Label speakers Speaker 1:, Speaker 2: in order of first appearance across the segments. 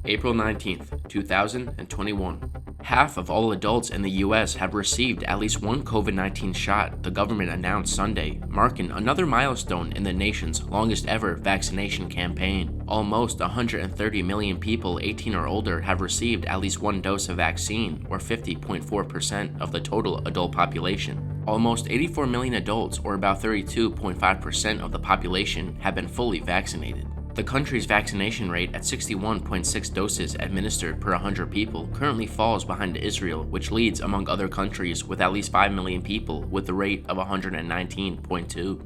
Speaker 1: April 19th, 2021. Half of all adults in the U.S. have received at least one COVID-19 shot, the government announced Sunday, marking another milestone in the nation's longest ever vaccination campaign. Almost 130 million people 18 or older have received at least one dose of vaccine, or 50.4% of the total adult population. Almost 84 million adults, or about 32.5% of the population, have been fully vaccinated. The country's vaccination rate at 61.6 doses administered per 100 people currently falls behind Israel, which leads among other countries with at least 5 million people with a rate of 119.2.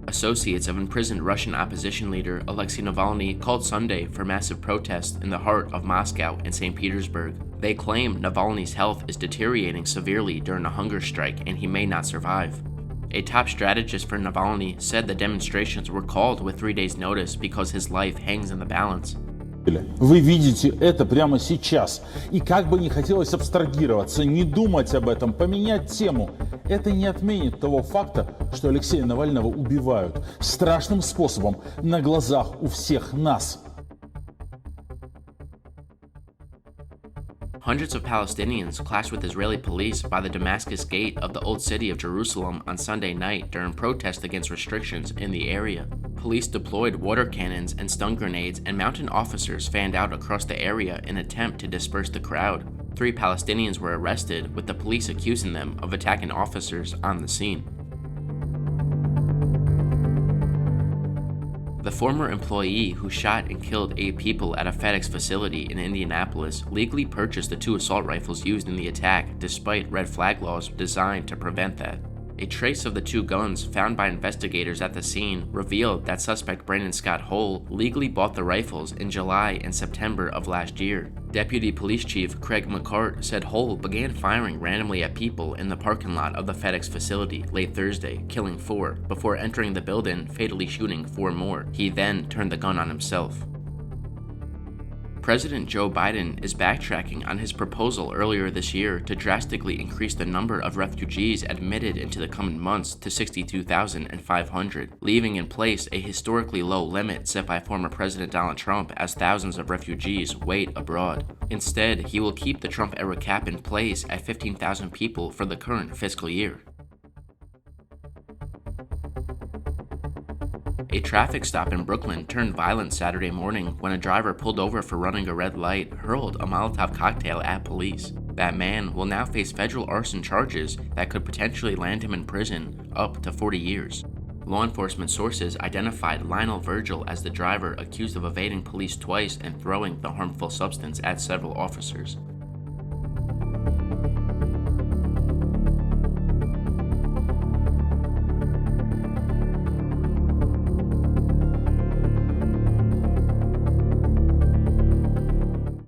Speaker 1: Associates of imprisoned Russian opposition leader Alexei Navalny called Sunday for massive protests in the heart of Moscow and St. Petersburg. They claim Navalny's health is deteriorating severely during a hunger strike and he may not survive. A top strategist for Navalny said the demonstrations were called with 3 days' notice because his life hangs in the balance.
Speaker 2: Вы видите это прямо сейчас. И как бы не хотелось абстрагироваться, не думать об этом, поменять тему, это не отменит того факта, что Алексея Навального убивают страшным способом на глазах у всех нас.
Speaker 1: Hundreds of Palestinians clashed with Israeli police by the Damascus Gate of the Old City of Jerusalem on Sunday night during protests against restrictions in the area. Police deployed water cannons and stun grenades, and mounted officers fanned out across the area in an attempt to disperse the crowd. 3 Palestinians were arrested, with the police accusing them of attacking officers on the scene. The former employee who shot and killed 8 people at a FedEx facility in Indianapolis legally purchased the 2 assault rifles used in the attack, despite red flag laws designed to prevent that. A trace of the 2 guns found by investigators at the scene revealed that suspect Brandon Scott Hull legally bought the rifles in July and September of last year. Deputy Police Chief Craig McCart said Hull began firing randomly at people in the parking lot of the FedEx facility late Thursday, killing 4, before entering the building, fatally shooting 4 more. He then turned the gun on himself. President Joe Biden is backtracking on his proposal earlier this year to drastically increase the number of refugees admitted into the coming months to 62,500, leaving in place a historically low limit set by former President Donald Trump as thousands of refugees wait abroad. Instead, he will keep the Trump-era cap in place at 15,000 people for the current fiscal year. A traffic stop in Brooklyn turned violent Saturday morning when a driver pulled over for running a red light hurled a Molotov cocktail at police. That man will now face federal arson charges that could potentially land him in prison up to 40 years. Law enforcement sources identified Lionel Virgil as the driver accused of evading police twice and throwing the harmful substance at several officers.